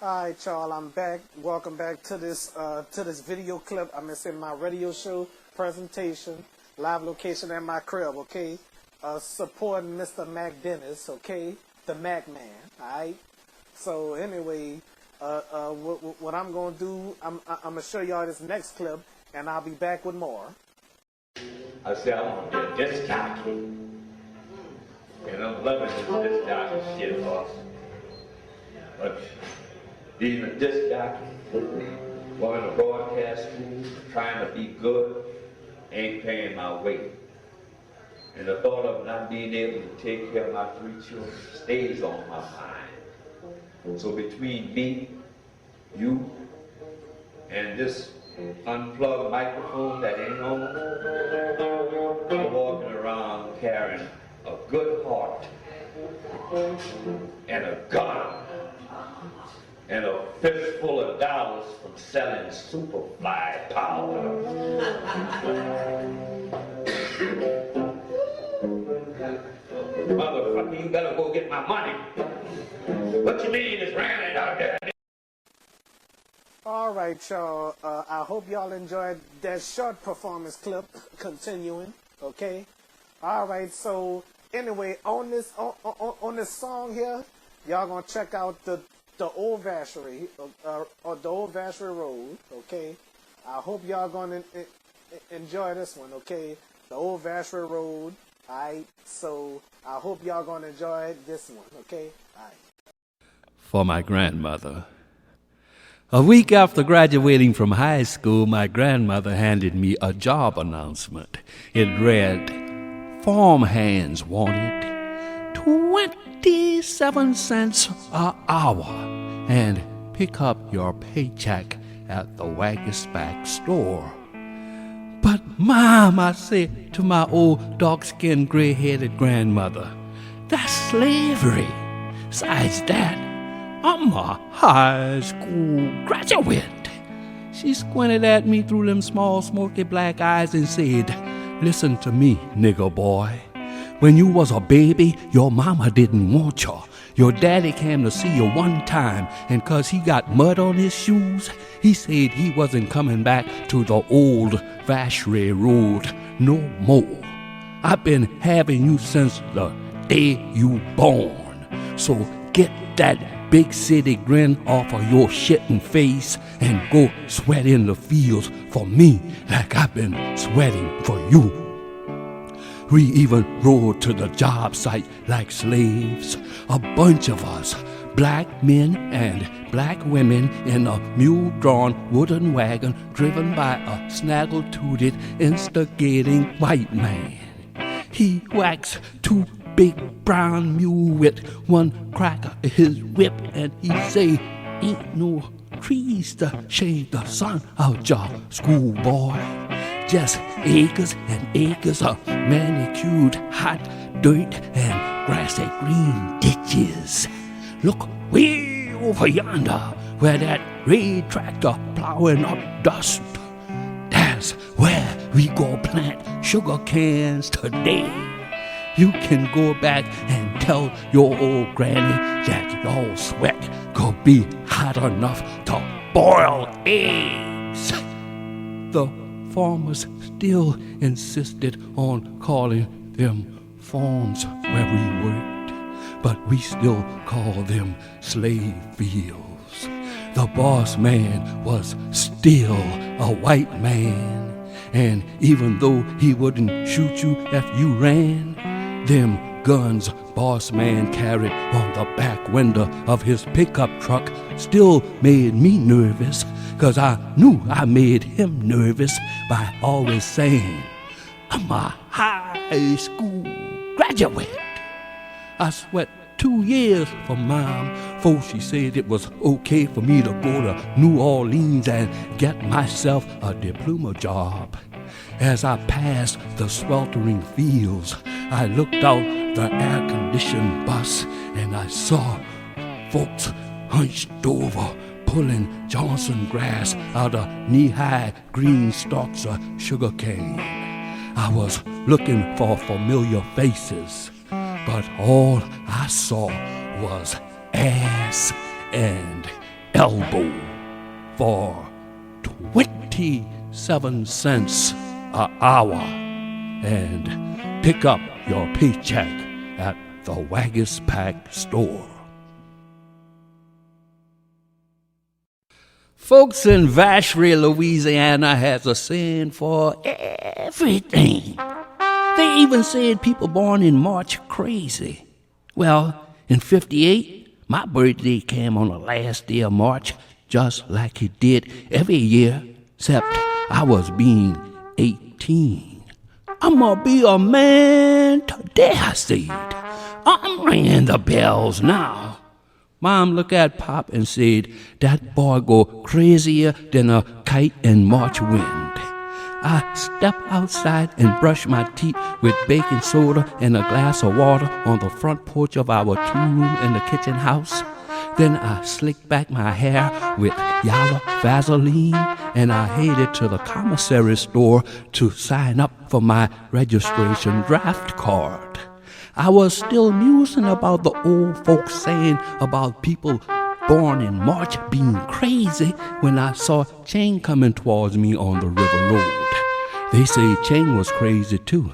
All right, y'all, I'm back. Welcome back to this video clip. I'm in my radio show presentation, live location at my crib, okay? Supporting Mr. Mack Dennis, okay? The Mac Man, all right? So anyway, what I'm going to do, I'm going to show y'all this next clip, and I'll be back with more. I said, I want to be a disc jockey. And I'm loving this disc jockey shit, boss. But being a disc jockey, going to broadcast school, trying to be good, ain't paying my way. And the thought of not being able to take care of my 3 children stays on my mind. So between me, you, and this unplugged microphone that ain't on, I'm walking around carrying a good heart and a gun and a fistful of dollars from selling Superfly powder. Motherfucker, you better go get my money. What you mean is ran it out there? All right, y'all. I hope y'all enjoyed that short performance clip. Continuing, okay? All right. So anyway, on this song here, y'all gonna check out the old Vacherie, or the old Vacherie Road, okay? I hope y'all gonna enjoy this one, okay? The old Vacherie Road. All right. So I hope y'all gonna enjoy this one, okay? All right. For my grandmother. A week after graduating from high school, my grandmother handed me a job announcement. It read, farmhands wanted 27 cents an hour and pick up your paycheck at the Waggisback store. But Mom, I said to my old dark-skinned, gray-headed grandmother, that's slavery. Besides that, I'm a high school graduate. She squinted at me through them small, smoky black eyes and said, listen to me, nigger boy. When you was a baby, your mama didn't want you. Your daddy came to see you one time, and 'cause he got mud on his shoes, he said he wasn't coming back to the old Vacherie Road no more. I've been having you since the day you born. So get that big city grin off of your shitting face and go sweat in the fields for me like I've been sweating for you. We even rode to the job site like slaves, a bunch of us, black men and black women in a mule-drawn wooden wagon driven by a snaggle-tooted, instigating white man. He waxed 2 big brown mule with one crack of his whip, and he say, ain't no trees to shade the sun out your schoolboy. Just acres and acres of manicured hot dirt and grassy green ditches. Look way over yonder where that red tractor plowing up dust. That's where we go plant sugar cans today. You can go back and tell your old granny that your sweat could be hot enough to boil eggs. The farmers still insisted on calling them farms where we worked, but we still call them slave fields. The boss man was still a white man, and even though he wouldn't shoot you if you ran, them guns boss man carried on the back window of his pickup truck still made me nervous, 'cause I knew I made him nervous by always saying, I'm a high school graduate. I sweat 2 years for Mom, before she said it was okay for me to go to New Orleans and get myself a diploma job. As I passed the sweltering fields, I looked out the air-conditioned bus and I saw folks hunched over, pulling Johnson grass out of knee-high green stalks of sugarcane. I was looking for familiar faces, but all I saw was ass and elbow for 27 cents an hour and pick up your paycheck at the Waggis Pack store. Folks in Vacherie, Louisiana has a saying for everything. They even said people born in March crazy. Well, in 58, my birthday came on the last day of March, just like it did every year, except I was being 18. I'ma be a man today, I said. I'm ringing the bells now. Mom looked at Pop and said, that boy go crazier than a kite in March wind. I stepped outside and brushed my teeth with baking soda and a glass of water on the front porch of our two-room in the kitchen house. Then I slicked back my hair with yellow Vaseline and I headed to the commissary store to sign up for my registration draft card. I was still musing about the old folks saying about people born in March being crazy when I saw Chang coming towards me on the river road. They say Chang was crazy too.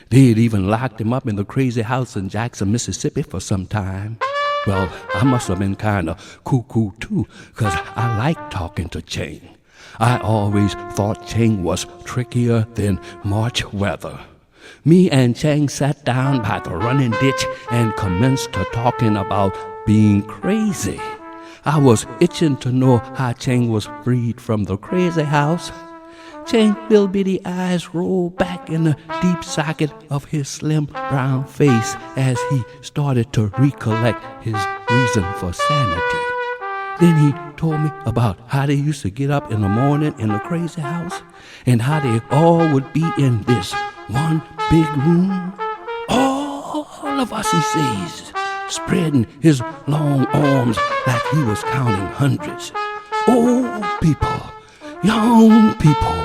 They'd even locked him up in the crazy house in Jackson, Mississippi for some time. Well, I must have been kind of cuckoo too, 'cause I liked talking to Chang. I always thought Chang was trickier than March weather. Me and Chang sat down by the running ditch and commenced to talking about being crazy. I was itching to know how Chang was freed from the crazy house. Chang's little bitty eyes rolled back in the deep socket of his slim brown face as he started to recollect his reason for sanity. Then he told me about how they used to get up in the morning in the crazy house and how they all would be in this one big room. All of us, he says, spreading his long arms like he was counting hundreds. Old people, young people,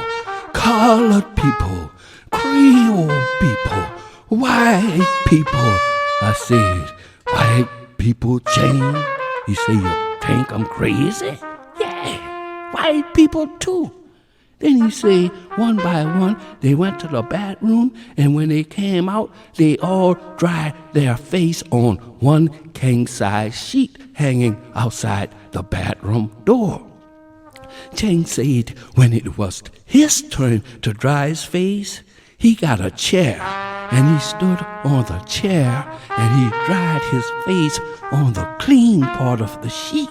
colored people, Creole people, white people. I said, white people change? You say you think I'm crazy? Yeah, white people too. Then he say, one by one, they went to the bathroom, and when they came out, they all dried their face on one king-size sheet hanging outside the bathroom door. Chang said when it was his turn to dry his face, he got a chair, and he stood on the chair, and he dried his face on the clean part of the sheet.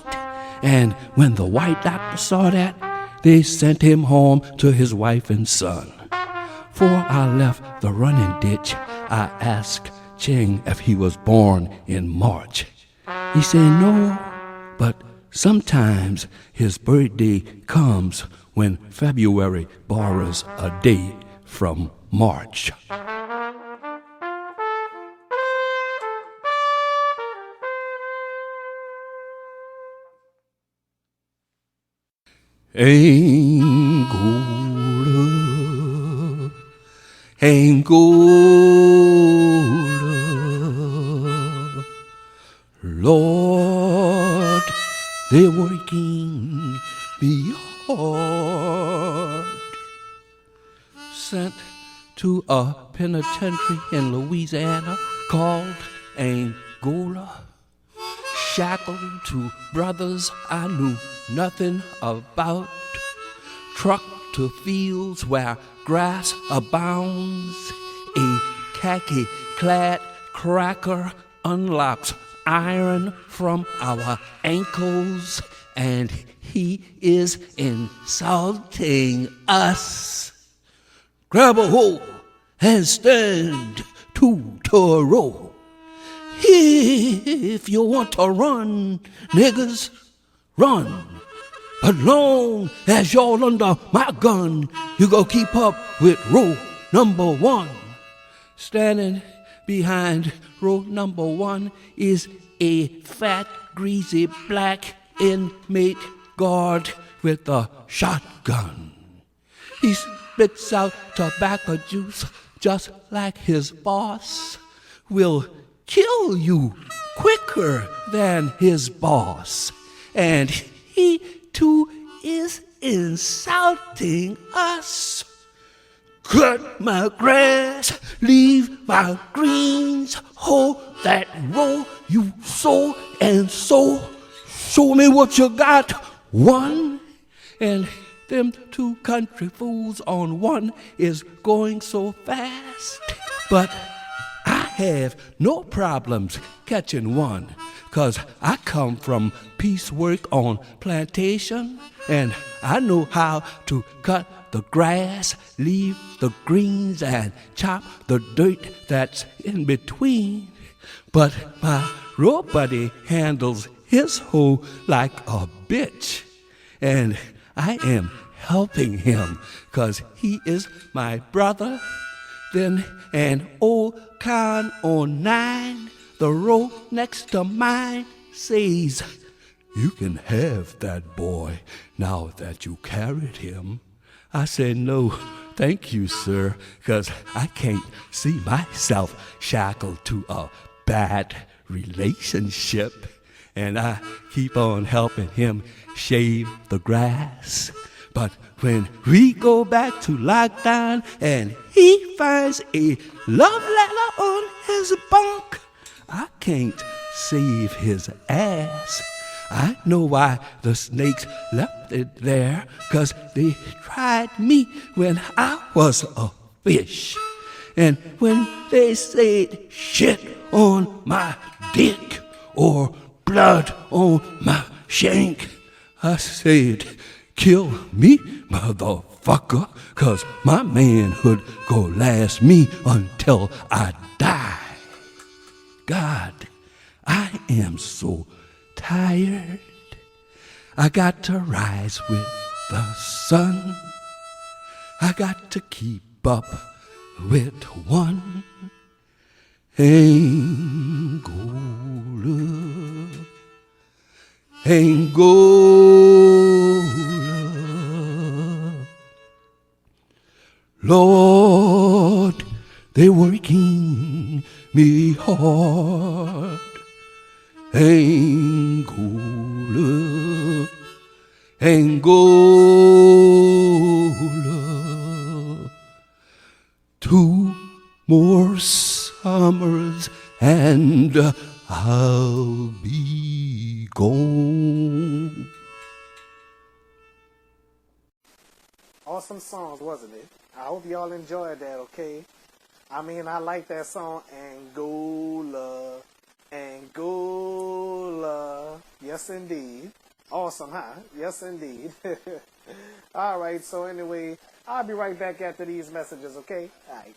And when the white doctor saw that, they sent him home to his wife and son. Before I left the running ditch, I asked Chang if he was born in March. He said no, but sometimes his birthday comes when February borrows a day from March. Angola, Angola, Lord, they're working me hard. Sent to a penitentiary in Louisiana called Angola. Shackled to brothers I knew nothing about. Trucked to fields where grass abounds. A khaki-clad cracker unlocks iron from our ankles, and he is insulting us. Grab a hoe and stand two to a row. If you want to run, niggas, run. But long as y'all under my gun, you go keep up with row number one. Standing behind row number one is a fat, greasy, black inmate guard with a shotgun. He spits out tobacco juice just like his boss. Will kill you quicker than his boss. And he too is insulting us. Cut my grass, leave my greens, hold that row you sow and sow. Show me what you got, one. And them two country fools on one is going so fast. But I have no problems catching one, 'cause I come from piecework on plantation, and I know how to cut the grass, leave the greens, and chop the dirt that's in between. But my road buddy handles his hoe like a bitch, and I am helping him 'cause he is my brother. Then an old con on 9, the row next to mine, says, "You can have that boy now that you carried him." I said, "No, thank you, sir, 'cause I can't see myself shackled to a bad relationship." And I keep on helping him shave the grass. But when we go back to lockdown and he finds a love letter on his bunk, I can't save his ass. I know why the snakes left it there, 'cause they tried me when I was a fish. And when they said shit on my dick or blood on my shank, I said, "Kill me, motherfucker, 'cause my manhood go last me until I die." God, I am so tired. I got to rise with the sun. I got to keep up with one. Angola, Angola. Lord, they're working me hard. Angola, Angola. 2 more summers and I'll be gone. Awesome songs, wasn't it? I hope y'all enjoyed that, okay? I mean, I like that song, Angola, Angola. Yes, indeed. Awesome, huh? Yes, indeed. All right, so anyway, I'll be right back after these messages, okay? All right.